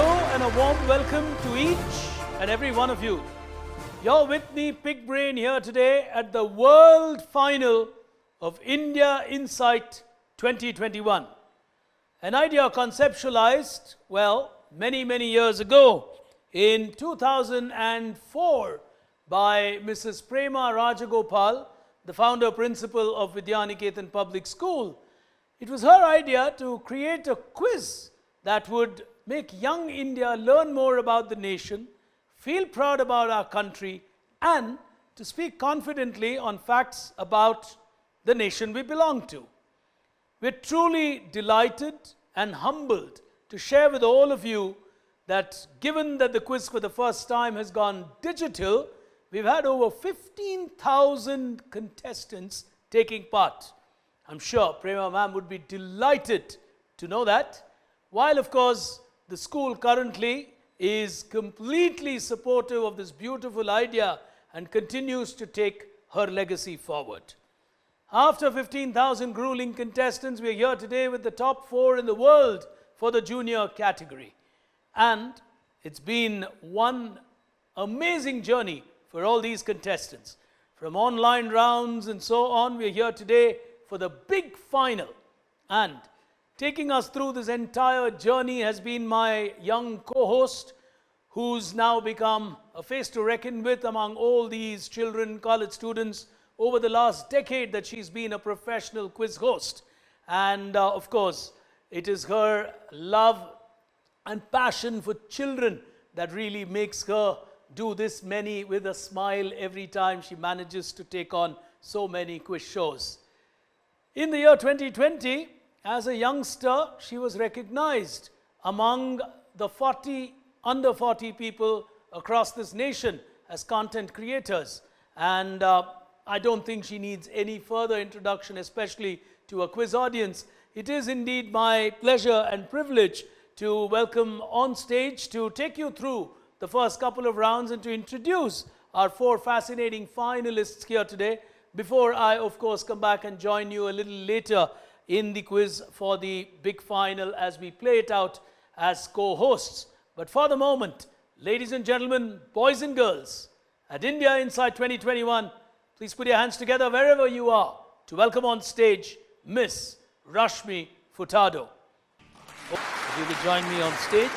Hello and a warm welcome to each and every one of you. You're with me, Pig Brain, here today at the World Final of India Insight 2021. An idea conceptualized, well, many years ago in 2004 by Mrs. Prema Rajagopal, the founder principal of Vidyaniketan Public School. It was her idea to create a quiz that would make young India learn more about the nation, feel proud about our country, and to speak confidently on facts about the nation we belong to. We're truly delighted and humbled to share with all of you that given that the quiz for the first time has gone digital, we've had over 15,000 contestants taking part. I'm sure Prema ma'am would be delighted to know that. While, of course, the school currently is completely supportive of this beautiful idea and continues to take her legacy forward. After 15,000 grueling contestants, we are here today with the top 4 in the world for the junior category. And it's been one amazing journey for all these contestants. From online rounds and so on, we are here today for the big final. And taking us through this entire journey has been my young co-host, who's now become a face to reckon with among all these children, college students, over the last decade that she's been a professional quiz host. And of course, it is her love and passion for children that really makes her do this many with a smile every time she manages to take on so many quiz shows. In the year 2020, as a youngster, she was recognized among the under 40 people across this nation as content creators. And I don't think she needs any further introduction, especially to a quiz audience. It is indeed my pleasure and privilege to welcome on stage to take you through the first couple of rounds and to introduce our 4 fascinating finalists here today, before I, of course, come back and join you a little later in the quiz for the big final as we play it out as co-hosts. But for the moment, ladies and gentlemen, boys and girls, at India Insight 2021, please put your hands together wherever you are to welcome on stage Miss Rashmi Furtado. If you could join me on stage.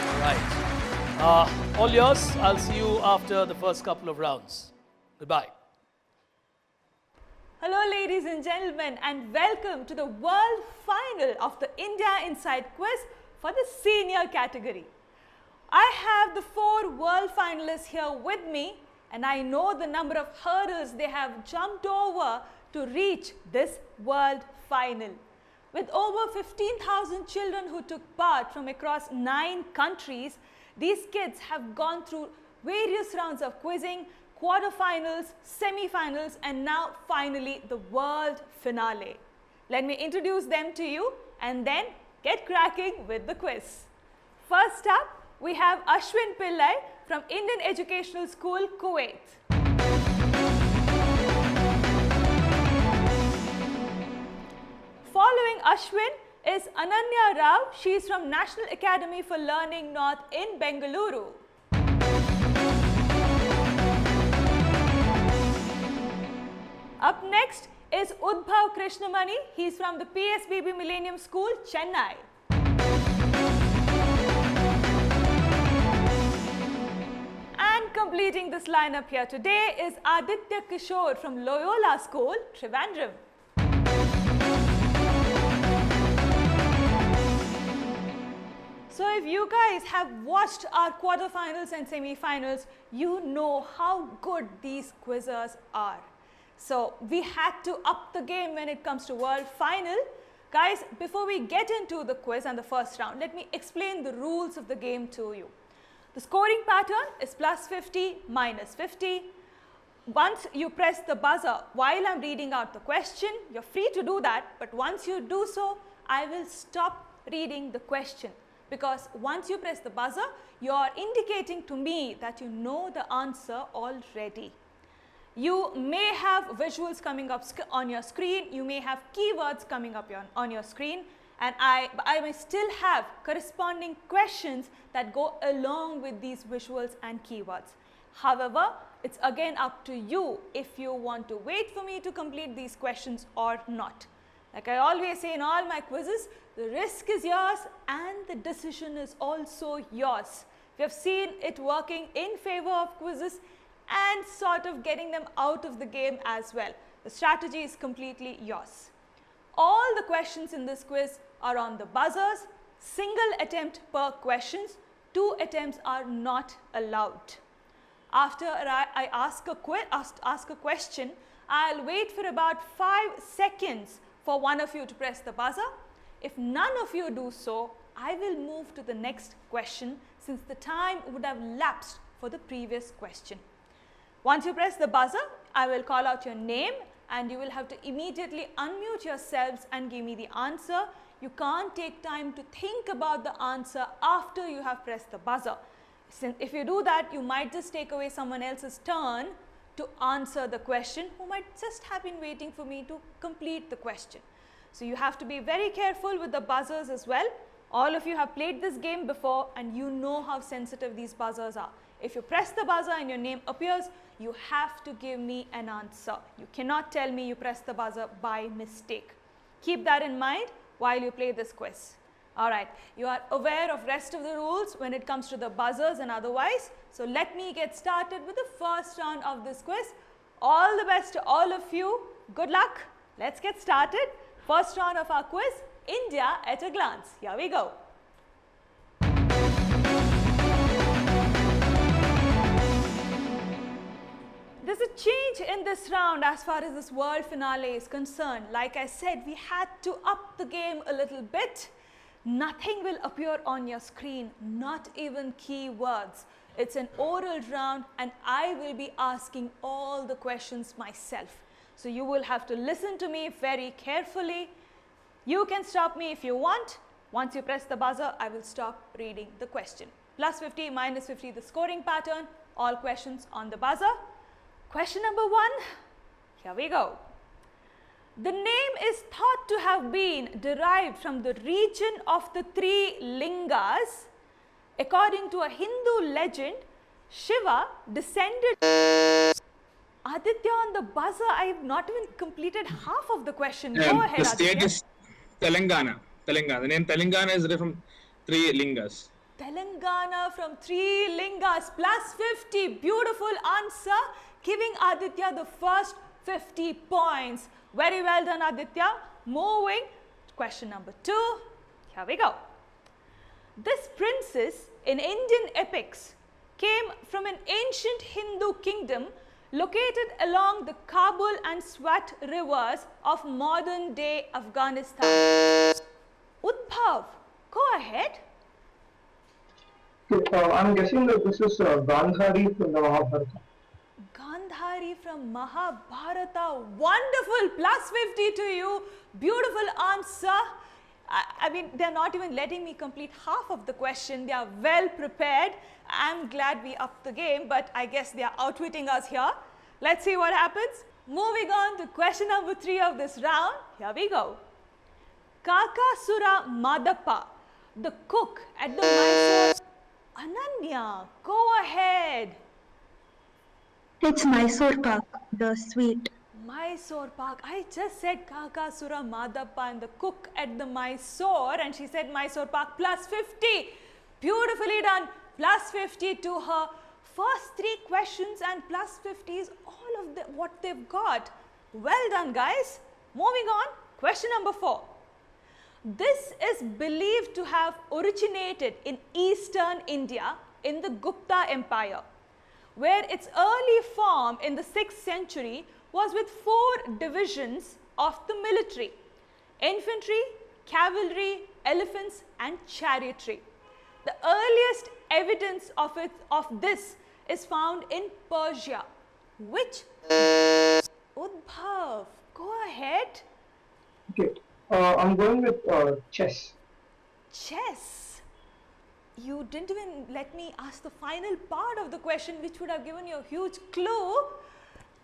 All right. All yours. I'll see you after the first couple of rounds. Goodbye. Hello ladies and gentlemen, and welcome to the world final of the India Insight quiz for the senior category. I have the 4 world finalists here with me, and I know the number of hurdles they have jumped over to reach this world final. With over 15,000 children who took part from across 9 countries, these kids have gone through various rounds of quizzing, quarterfinals, semi-finals, and now finally the world finale. Let me introduce them to you and then get cracking with the quiz. First up, we have Ashwin Pillai from Indian Educational School, Kuwait. Following Ashwin is Ananya Rao. She is from National Academy for Learning North in Bangalore. Up next is Udbhav Krishnamani. He is from the PSBB Millennium School, Chennai. And completing this lineup here today is Aditya Kishore from Loyola School, Trivandrum. So if you guys have watched our quarterfinals and semi-finals, you know how good these quizzers are. So we had to up the game when it comes to world final. Guys, before we get into the quiz and the first round, let me explain the rules of the game to you. The scoring pattern is +50, -50. Once you press the buzzer while I'm reading out the question, you're free to do that, but once you do so, I will stop reading the question, because once you press the buzzer, you're indicating to me that you know the answer already. You may have visuals coming up on your screen, you may have keywords coming up on your screen, and I may still have corresponding questions that go along with these visuals and keywords. However, it's again up to you if you want to wait for me to complete these questions or not. Like I always say in all my quizzes, the risk is yours and the decision is also yours. We have seen it working in favor of quizzes and sort of getting them out of the game as well. The strategy is completely yours. All the questions in this quiz are on the buzzers, single attempt per questions, 2 attempts are not allowed. After I ask a question, I'll wait for about 5 seconds for one of you to press the buzzer. If none of you do so, I will move to the next question since the time would have lapsed for the previous question. Once you press the buzzer, I will call out your name and you will have to immediately unmute yourselves and give me the answer. You can't take time to think about the answer after you have pressed the buzzer. Since if you do that, you might just take away someone else's turn to answer the question who might just have been waiting for me to complete the question. So you have to be very careful with the buzzers as well. All of you have played this game before and you know how sensitive these buzzers are. If you press the buzzer and your name appears, you have to give me an answer. You cannot tell me you pressed the buzzer by mistake. Keep that in mind while you play this quiz. Alright, you are aware of rest of the rules when it comes to the buzzers and otherwise. So let me get started with the first round of this quiz. All the best to all of you. Good luck. Let's get started. First round of our quiz, India at a glance. Here we go. There's a change in this round as far as this world finale is concerned. Like I said, we had to up the game a little bit. Nothing will appear on your screen, not even keywords. It's an oral round and I will be asking all the questions myself. So you will have to listen to me very carefully. You can stop me if you want. Once you press the buzzer, I will stop reading the question. Plus 50, minus 50, the scoring pattern. All questions on the buzzer. Question number 1, here we go. The name is thought to have been derived from the region of the 3 lingas. According to a Hindu legend, Shiva descended. Aditya on the buzzer, I have not even completed half of the question. Go ahead, the state Aditya. is Telangana. The name Telangana is derived from 3 lingas. Telangana from 3 lingas, plus 50. Beautiful answer, giving Aditya the first 50 points. Very well done, Aditya. Moving to question number 2. Here we go. This princess in Indian epics came from an ancient Hindu kingdom located along the Kabul and Swat rivers of modern day Afghanistan. Udbhav, go ahead. I'm guessing that this is Gandhari from the Mahabharata. Gandhari from Mahabharata. Wonderful. Plus 50 to you. Beautiful answer. I mean, they're not even letting me complete half of the question. They are well prepared. I'm glad we upped the game, but I guess they are outwitting us here. Let's see what happens. Moving on to question number 3 of this round. Here we go. Kakasura Madappa, the cook at the Mysore. Ananya, go ahead. It's Mysore Pak, the sweet. Mysore Pak. I just said Kakasura Madappa and the cook at the Mysore, and she said Mysore Pak. Plus 50. Beautifully done. Plus 50 to her. First 3 questions and plus 50 is all of what they've got. Well done, guys. Moving on. Question number 4. This is believed to have originated in eastern India in the Gupta Empire, where its early form in the 6th century was with 4 divisions of the military: infantry, cavalry, elephants and chariotry. The earliest evidence of this is found in Persia. Which? Udbhav, go ahead. Okay, I'm going with chess. Chess. You didn't even let me ask the final part of the question, which would have given you a huge clue.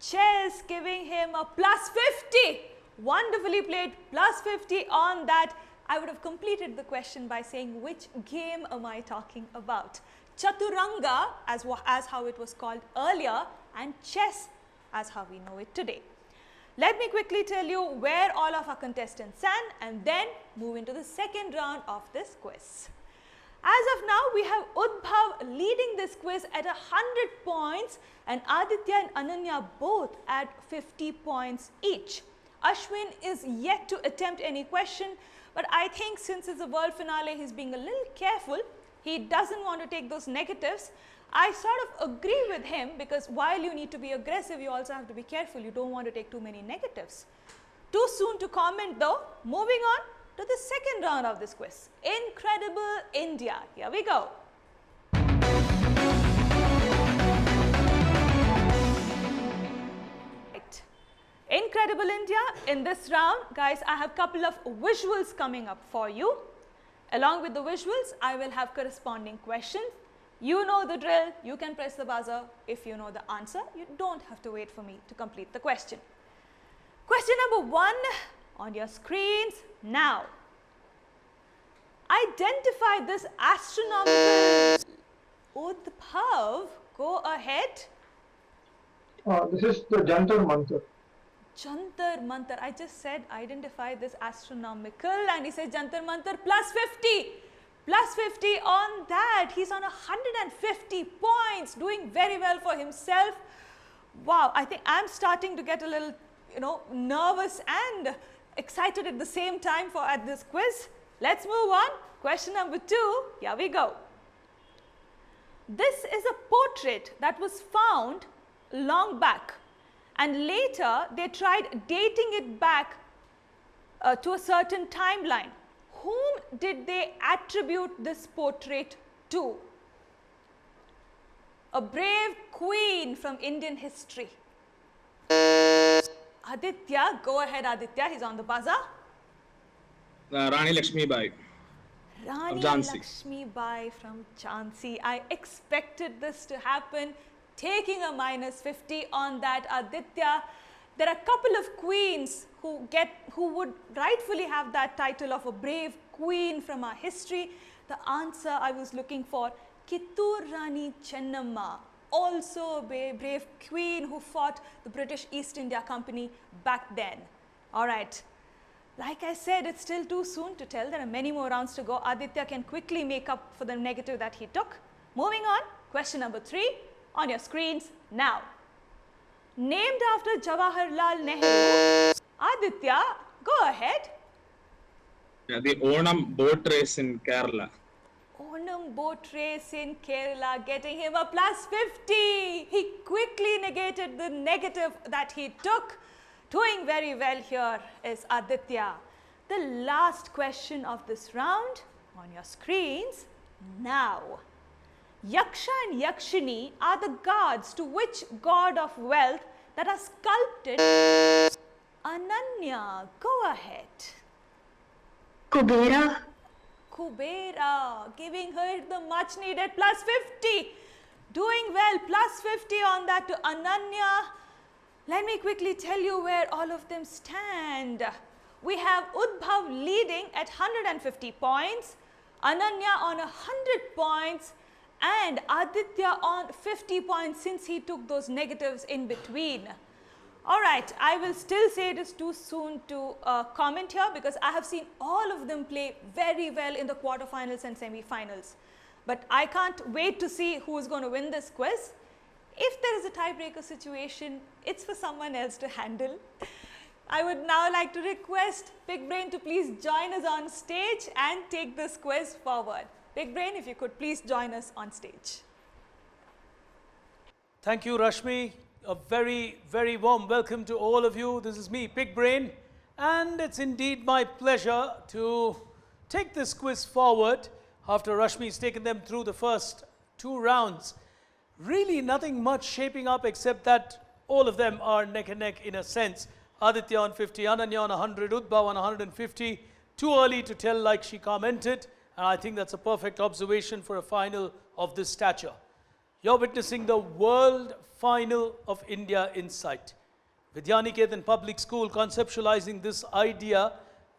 Chess, giving him a plus 50. Wonderfully played. Plus 50 on that. I would have completed the question by saying which game am I talking about. Chaturanga as how it was called earlier, and chess as how we know it today. Let me quickly tell you where all of our contestants stand and then move into the second round of this quiz. As of now, we have Udbhav leading this quiz at 100 points and Aditya and Ananya both at 50 points each. Ashwin is yet to attempt any question, but I think since it's a world finale, he's being a little careful. He doesn't want to take those negatives. I sort of agree with him because while you need to be aggressive, you also have to be careful. You don't want to take too many negatives. Too soon to comment though. Moving on to the second round of this quiz. Incredible India. Here we go. Right. Incredible India. In this round, guys, I have a couple of visuals coming up for you. Along with the visuals, I will have corresponding questions. You know the drill. You can press the buzzer if you know the answer. You don't have to wait for me to complete the question. Question number 1 on your screens now. Identify this astronomical. Udbhav, go ahead. This is the Jantar Mantar. Jantar Mantar. I just said identify this astronomical and he said Jantar Mantar plus 50. Plus 50 on that. He's on 150 points, doing very well for himself. Wow, I think I'm starting to get a little, nervous and excited at the same time at this quiz. Let's move on. Question number 2. Here we go. This is a portrait that was found long back, and later they tried dating it back to a certain timeline. Whom did they attribute this portrait to? A brave queen from Indian history. Aditya, go ahead Aditya, he's on the buzzer. Rani Lakshmi Bai. Rani Jhansi. Lakshmi Bai from Jhansi. I expected this to happen. Taking a minus 50 on that, Aditya. There are a couple of queens who would rightfully have that title of a brave queen from our history. The answer I was looking for, Kittur Rani Chennamma, also a brave queen who fought the British East India Company back then. All right. Like I said, it's still too soon to tell. There are many more rounds to go. Aditya can quickly make up for the negative that he took. Moving on, question number 3 on your screens now. Named after Jawaharlal Nehru. Aditya, go ahead. Yeah, the Onam boat race in Kerala. Onam boat race in Kerala, getting him a plus 50. He quickly negated the negative that he took. Doing very well here is Aditya. The last question of this round on your screens now. Yaksha and Yakshini are the gods to which god of wealth that are sculpted? Ananya, go ahead. Kubera. Kubera, giving her the much needed plus 50. Doing well, plus 50 on that to Ananya. Let me quickly tell you where all of them stand. We have Udbhav leading at 150 points, Ananya on 100 points, and Aditya on 50 points since he took those negatives in between. All right, I will still say it is too soon to comment here because I have seen all of them play very well in the quarterfinals and semi-finals. But I can't wait to see who is going to win this quiz. If there is a tiebreaker situation, it's for someone else to handle. I would now like to request Big Brain to please join us on stage and take this quiz forward. Big Brain, if you could please join us on stage. Thank you, Rashmi. A very, very warm welcome to all of you. This is me, Big Brain, and it's indeed my pleasure to take this quiz forward after Rashmi's taken them through the first 2 rounds. Really nothing much shaping up except that all of them are neck and neck in a sense. Aditya on 50, Ananya on 100, Udbhav on 150. Too early to tell like she commented, and I think that's a perfect observation for a final of this stature. You're witnessing the world final of India Insight. Vidyaniketan Public School conceptualizing this idea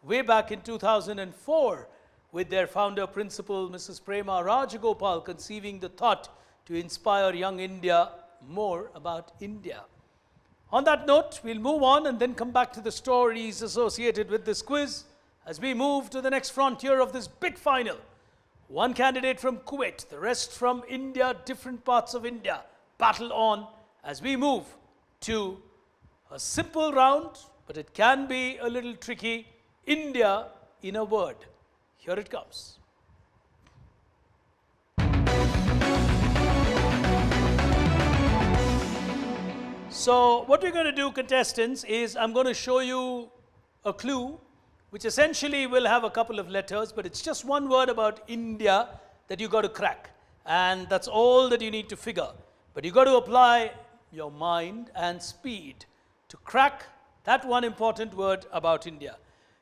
way back in 2004 with their founder principal, Mrs. Prema Rajagopal, conceiving the thought to inspire young India more about India. On that note, we'll move on and then come back to the stories associated with this quiz as we move to the next frontier of this big final. One candidate from Kuwait, the rest from India, different parts of India, battle on as we move to a simple round, but it can be a little tricky. India in a word. Here it comes. So what we're going to do, contestants, is I'm going to show you a clue which essentially will have a couple of letters, but it's just one word about India that you got to crack. And that's all that you need to figure. But you got to apply your mind and speed to crack that one important word about India.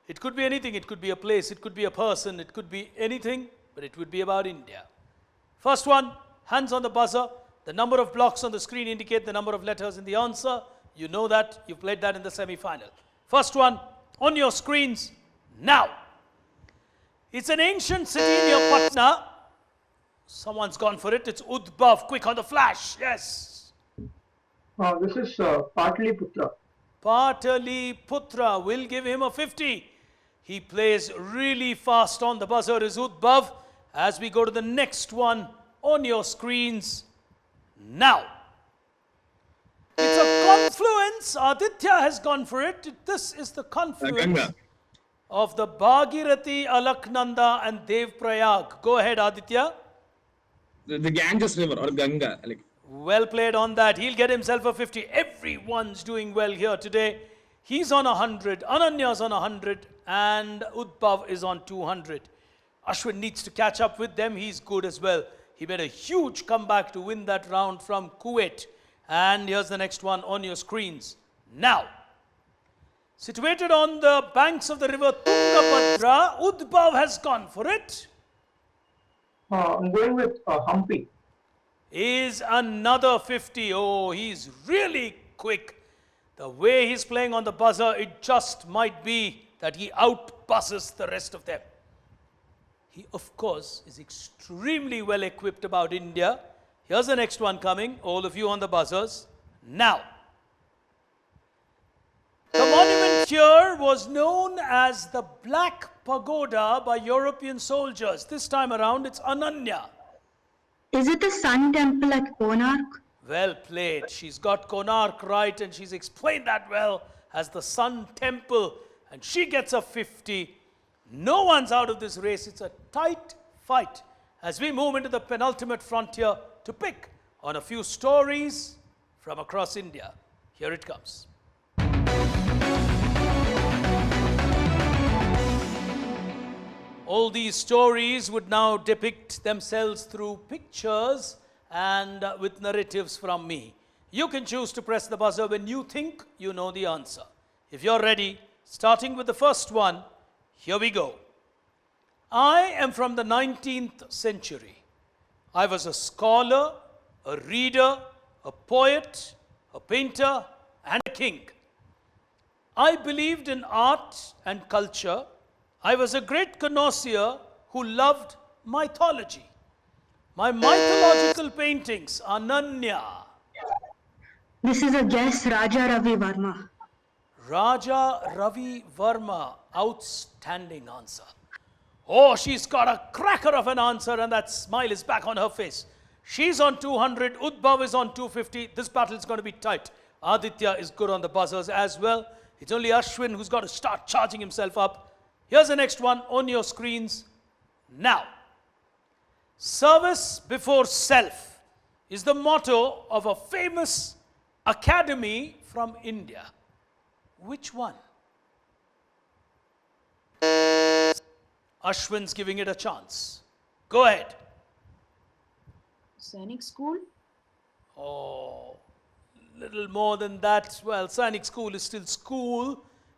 It could be anything. It could be a place. It could be a person. It could be anything, but it would be about India. First one, hands on the buzzer. The number of blocks on the screen indicate the number of letters in the answer. You know that. You've played that in the semi-final. First one, on your screens, now. It's an ancient city near Patna. Someone's gone for it. It's Udbhav. Quick on the flash. Yes. This is Pataliputra. Pataliputra. Will give him a 50. He plays really fast on the buzzer is Udbhav. As we go to the next one on your screens now. It's a confluence. Aditya has gone for it. This is the confluence Ganga. of the Bhagirathi, Alaknanda and Devprayag. Go ahead, Aditya. The Ganges River or Ganga. Like, Well played on that. He'll get himself a 50. Everyone's doing well here today. He's on 100. Ananya's on 100. And Udbhav is on 200. Ashwin needs to catch up with them. He's good as well. He made a huge comeback to win that round from Kuwait. And here's the next one on your screens. Now, situated on the banks of the river Tungabhadra, Udbhav has gone for it. I'm going with Hampi. Is another 50. Oh, he's really quick. The way he's playing on the buzzer, it just might be that he outbuzzes the rest of them. He, of course, is extremely well equipped about India. Here's the next one coming. All of you on the buzzers. Now, the monument here was known as the Black Pagoda by European soldiers. This time around, it's Ananya. Is it the Sun Temple at Konark? Well played. She's got Konark right and she's explained that well as the Sun Temple. And she gets a 50. No one's out of this race. It's a tight fight as we move into the penultimate frontier to pick on a few stories from across India. Here it comes. All these stories would now depict themselves through pictures and with narratives from me. You can choose to press the buzzer when you think you know the answer. If you're ready, starting with the first one, here we go. I am from the 19th century. I was a scholar, a reader, a poet, a painter, and a king. I believed in art and culture. I was a great connoisseur who loved mythology. My mythological paintings are Nanya. This is a guess, Raja Ravi Varma. Raja Ravi Varma. Outstanding answer. Oh, she's got a cracker of an answer and that smile is back on her face. She's on 200. Udbhav is on 250. This battle is going to be tight. Aditya is good on the buzzers as well. It's only Ashwin who's got to start charging himself up. Here's the next one on your screens now. Service before self is the motto of a famous academy from India. Which one? Ashwin's giving it a chance. Go ahead. Sainik School? Oh, little more than that. Well, Sainik School is still school.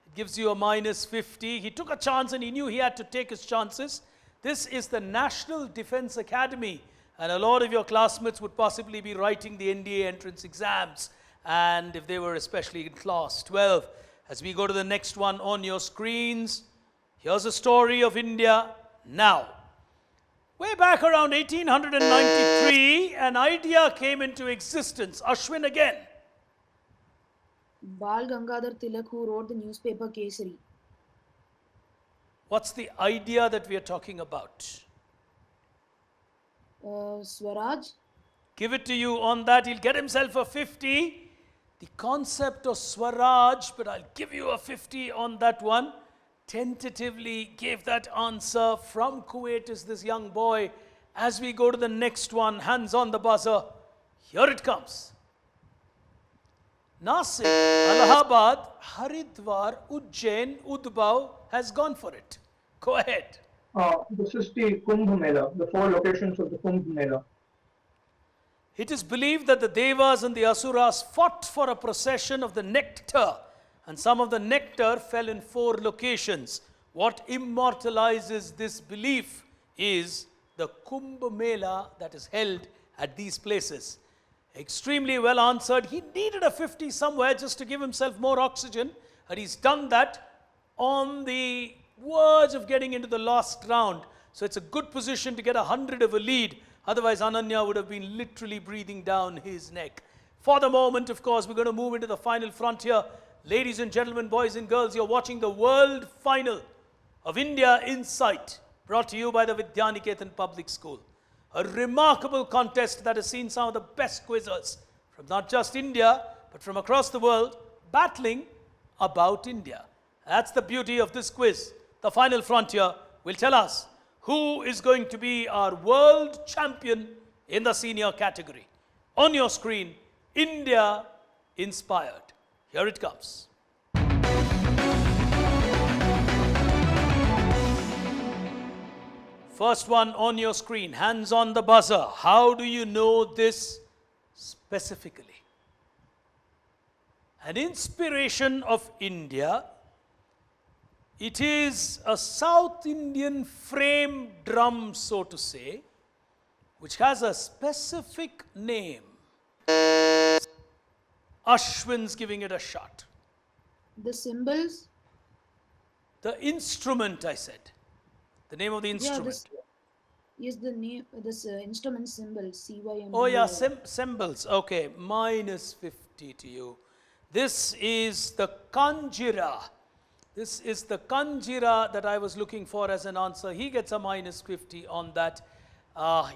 It gives you a minus 50. He took a chance and he knew he had to take his chances. This is the National Defense Academy. And a lot of your classmates would possibly be writing the NDA entrance exams. And if they were especially in class 12. As we go to the next one on your screens. Here's a story of India now. Way back around 1893, an idea came into existence. Ashwin again. Bal Gangadhar Tilak, who wrote the newspaper Kesari. What's the idea that we are talking about? Swaraj. Give it to you on that. He'll get himself a 50. The concept of Swaraj, but I'll give you a 50 on that one. Tentatively gave that answer. From Kuwait is this young boy. As we go to the next one, hands on the buzzer. Here it comes. Nasik, Allahabad, Haridwar, Ujjain, Udbhav has gone for it. Go ahead. This is the Kumbh Mela, the 4 locations of the Kumbh Mela. It is believed that the Devas and the Asuras fought for a procession of the nectar, and some of the nectar fell in 4 locations. What immortalizes this belief is the Kumbh Mela that is held at these places. Extremely well answered. He needed a 50 somewhere just to give himself more oxygen, and he's done that on the verge of getting into the last round. So it's a good position to get 100 of a lead. Otherwise, Ananya would have been literally breathing down his neck. For the moment, of course, we're going to move into the final frontier. Ladies and gentlemen, boys and girls, you're watching the world final of India Insight, brought to you by the Vidyaniketan Public School. A remarkable contest that has seen some of the best quizzers from not just India, but from across the world, battling about India. That's the beauty of this quiz. The final frontier will tell us who is going to be our world champion in the senior category. On your screen, India Inspired. Here it comes. First one on your screen, hands on the buzzer. How do you know this specifically? An inspiration of India. It is a South Indian frame drum, so to say, which has a specific name. Ashwin's giving it a shot. The symbols. The instrument, I said. The name of the instrument. Yeah, the name, this instrument symbol, CYM. Oh yeah, symbols. Okay, minus 50 to you. This is the Kanjira. This is the Kanjira that I was looking for as an answer. He gets a minus 50 on that.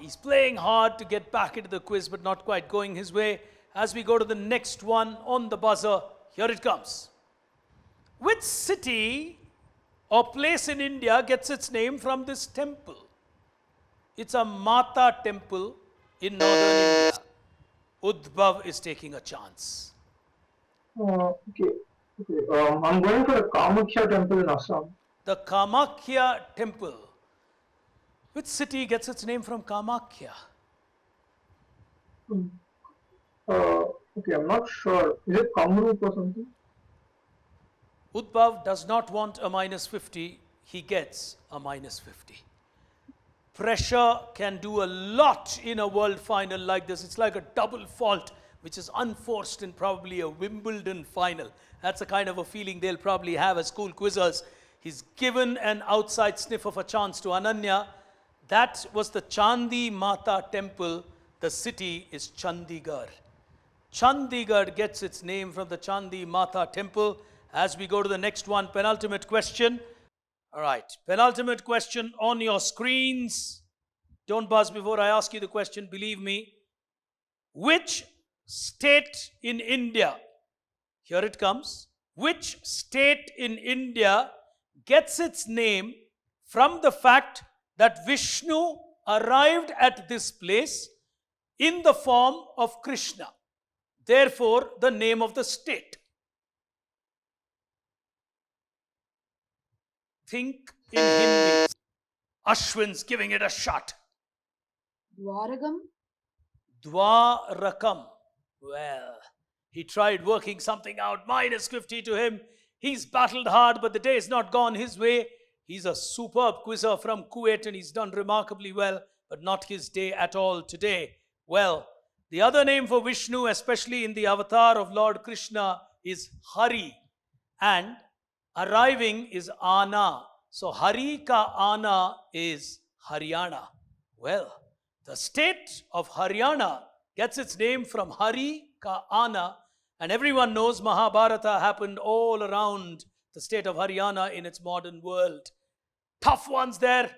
He's playing hard to get back into the quiz, but not quite going his way. As we go to the next one on the buzzer, here it comes. Which city or place in India gets its name from this temple? It's a Mata temple in northern India. Udbhav is taking a chance. Okay. I'm going for the Kamakhya temple in Assam. The Kamakhya temple. Which city gets its name from Kamakhya? Okay, I'm not sure. Is it Kamrup or something? Udbhav does not want a minus 50. He gets a minus 50. Pressure can do a lot in a world final like this. It's like a double fault, which is unforced in probably a Wimbledon final. That's the kind of a feeling they'll probably have as school quizzers. He's given an outside sniff of a chance to Ananya. That was the Chandi Mata temple. The city is Chandigarh. Chandigarh gets its name from the Chandi Mata temple. As we go to the next one, penultimate question. All right, penultimate question on your screens. Don't buzz before I ask you the question, believe me. Which state in India, here it comes, which state in India gets its name from the fact that Vishnu arrived at this place in the form of Krishna? Therefore, the name of the state. Think in Hindi. Ashwin's giving it a shot. Dwaragam. Dwarakam. Well, he tried working something out. Minus 50 to him. He's battled hard, but the day is not gone his way. He's a superb quizzer from Kuwait and he's done remarkably well, but not his day at all today. Well, the other name for Vishnu, especially in the avatar of Lord Krishna, is Hari. And arriving is Ana. So Hari ka Ana is Haryana. Well, the state of Haryana gets its name from Hari ka Ana, and everyone knows Mahabharata happened all around the state of Haryana in its modern world. Tough ones there.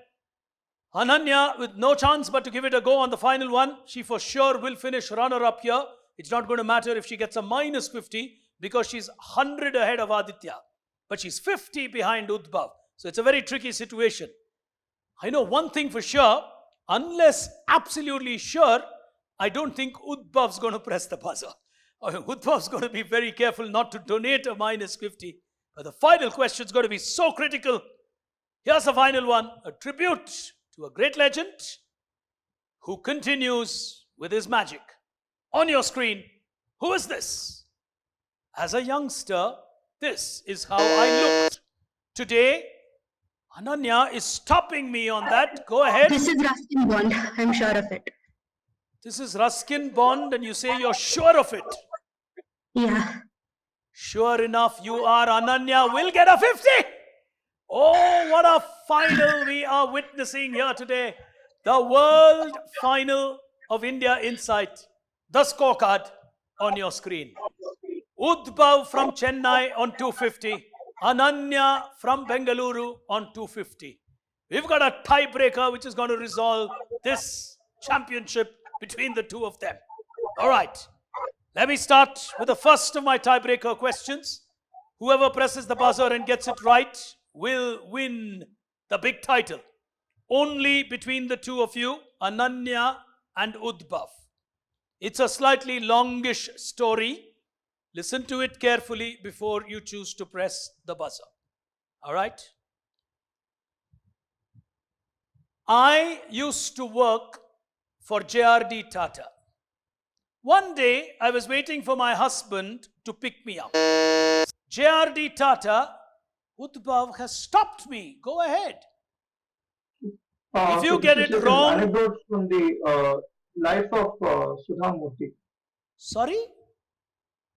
Ananya with no chance but to give it a go on the final one. She for sure will finish runner-up here. It's not going to matter if she gets a minus 50 because she's 100 ahead of Aditya. But she's 50 behind Udbhav. So it's a very tricky situation. I know one thing for sure. Unless absolutely sure, I don't think Udbhav's going to press the buzzer. Udbhav's going to be very careful not to donate a minus 50. But the final question is going to be so critical. Here's the final one. A tribute to a great legend who continues with his magic. On your screen, who is this? As a youngster, this is how I looked. Today, Ananya is stopping me on that. Go ahead. This is Ruskin Bond. I'm sure of it. This is Ruskin Bond, and you say you're sure of it. Yeah. Sure enough, you are. Ananya will get a 50. Oh, what a final we are witnessing here today. The world final of India Insight. The scorecard on your screen. Udbhav from Chennai on 250. Ananya from Bengaluru on 250. We've got a tiebreaker which is going to resolve this championship between the two of them. All right. Let me start with the first of my tiebreaker questions. Whoever presses the buzzer and gets it right will win the big title. Only between the two of you, Ananya and Udbhav. It's a slightly longish story. Listen to it carefully before you choose to press the buzzer. All right? I used to work for JRD Tata. One day, I was waiting for my husband to pick me up. JRD Tata, Udbhav has stopped me. Go ahead. If you get it wrong... This is an anecdote from the life of Sudha Murthy. Sorry?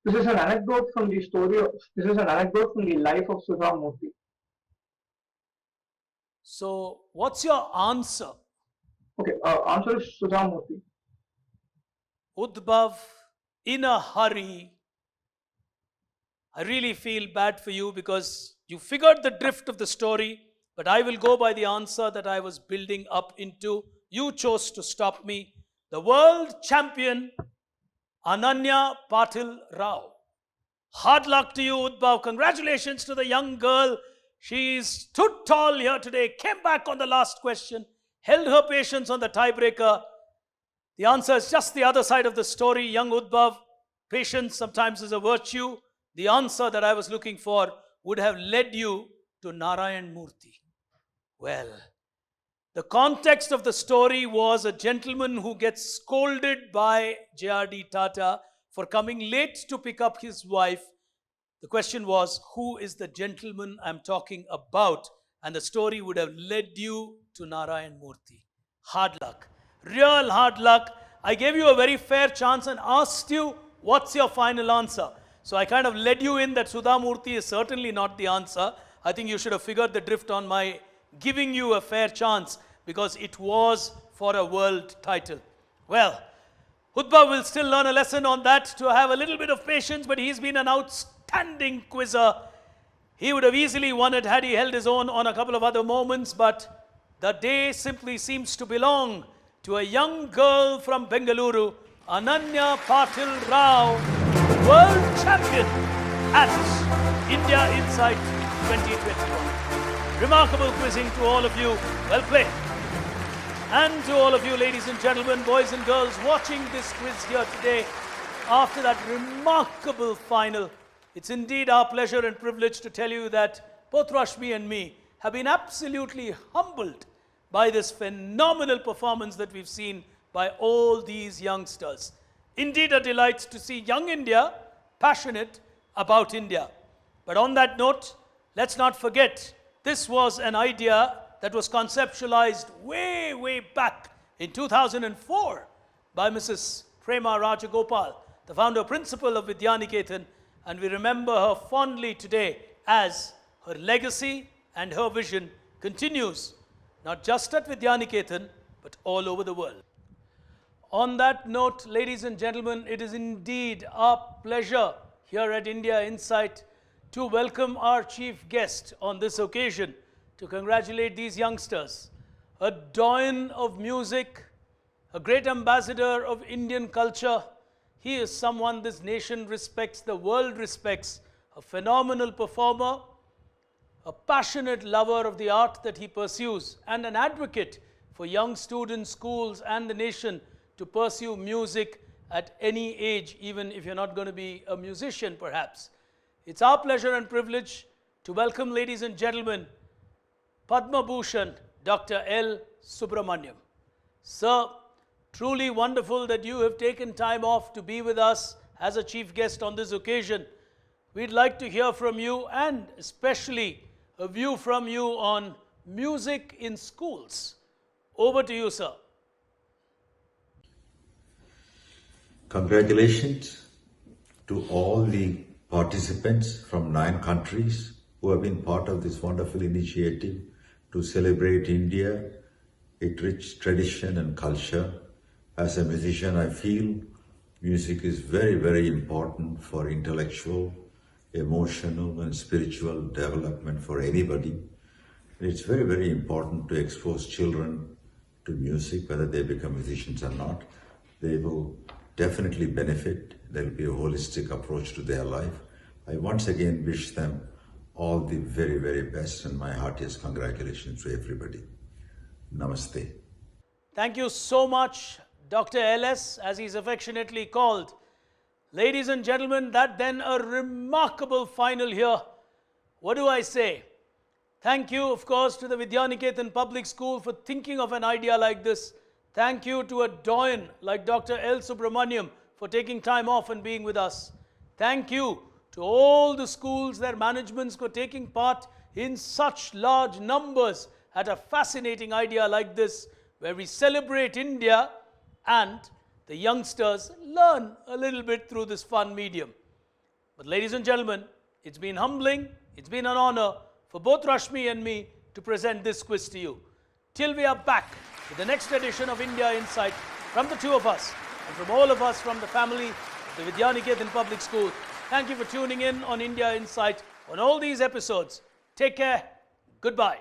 This is an anecdote from the story of, this is an anecdote from the life of Sudha Murthy. So, what's your answer? Okay, answer is Sudha Murthy. Udbhav, in a hurry. I really feel bad for you because you figured the drift of the story, but I will go by the answer that I was building up into. You chose to stop me. The world champion, Ananya Patil Rao. Hard luck to you, Udbhav. Congratulations to the young girl. She stood tall here today, came back on the last question, held her patience on the tiebreaker. The answer is just the other side of the story. Young Udbhav, patience sometimes is a virtue. The answer that I was looking for would have led you to Narayan Murthy. Well, the context of the story was a gentleman who gets scolded by JRD Tata for coming late to pick up his wife. The question was, who is the gentleman I'm talking about? And the story would have led you to Narayan Murthy. Hard luck. Real hard luck. I gave you a very fair chance and asked you, what's your final answer? So I kind of led you in that Sudha Murthy is certainly not the answer. I think you should have figured the drift on my giving you a fair chance because it was for a world title. Well, Udbhav will still learn a lesson on that to have a little bit of patience, but he's been an outstanding quizzer. He would have easily won it had he held his own on a couple of other moments, but the day simply seems to belong to a young girl from Bengaluru, Ananya Patil Rao, world champion at India Insight 2021. Remarkable quizzing to all of you. Well played. And to all of you, ladies and gentlemen, boys and girls, watching this quiz here today, after that remarkable final, it's indeed our pleasure and privilege to tell you that both Rashmi and me have been absolutely humbled by this phenomenal performance that we've seen by all these youngsters. Indeed a delight to see young India passionate about India. But on that note, let's not forget, this was an idea that was conceptualized way back in 2004 by Mrs. Prema Rajagopal, the founder principal of Vidyaniketan, and we remember her fondly today as her legacy and her vision continues not just at Vidyaniketan but all over the world. On that note, ladies and gentlemen, it is indeed our pleasure here at India Insight to welcome our chief guest on this occasion to congratulate these youngsters. A doyen of music, a great ambassador of Indian culture. He is someone this nation respects, the world respects, a phenomenal performer, a passionate lover of the art that he pursues, and an advocate for young students, schools, and the nation to pursue music at any age, even if you're not going to be a musician, perhaps. It's our pleasure and privilege to welcome, ladies and gentlemen, Padma Bhushan, Dr. L. Subramaniam. Sir, truly wonderful that you have taken time off to be with us as a chief guest on this occasion. We'd like to hear from you, and especially a view from you on music in schools. Over to you, sir. Congratulations to all the participants from 9 countries who have been part of this wonderful initiative to celebrate India, its rich tradition and culture. As a musician, I feel music is very, very important for intellectual, emotional and spiritual development for anybody. It's very, very important to expose children to music, whether they become musicians or not. They will definitely benefit. There will be a holistic approach to their life. I once again wish them all the very, very best, and my heartiest congratulations to everybody. Namaste. Thank you so much, Dr. LS, as he's affectionately called. Ladies and gentlemen, that then a remarkable final here. What do I say? Thank you, of course, to the Vidyaniketan Public School for thinking of an idea like this. Thank you to a doyen like Dr. L. Subramaniam for taking time off and being with us. Thank you to all the schools, their managements for taking part in such large numbers at a fascinating idea like this, where we celebrate India and the youngsters learn a little bit through this fun medium. But ladies and gentlemen, it's been humbling, it's been an honor for both Rashmi and me to present this quiz to you. Till we are back with the next edition of India Insight, from the two of us and from all of us from the family of the Vidyaniketan Public School, thank you for tuning in on India Insight on all these episodes. Take care. Goodbye.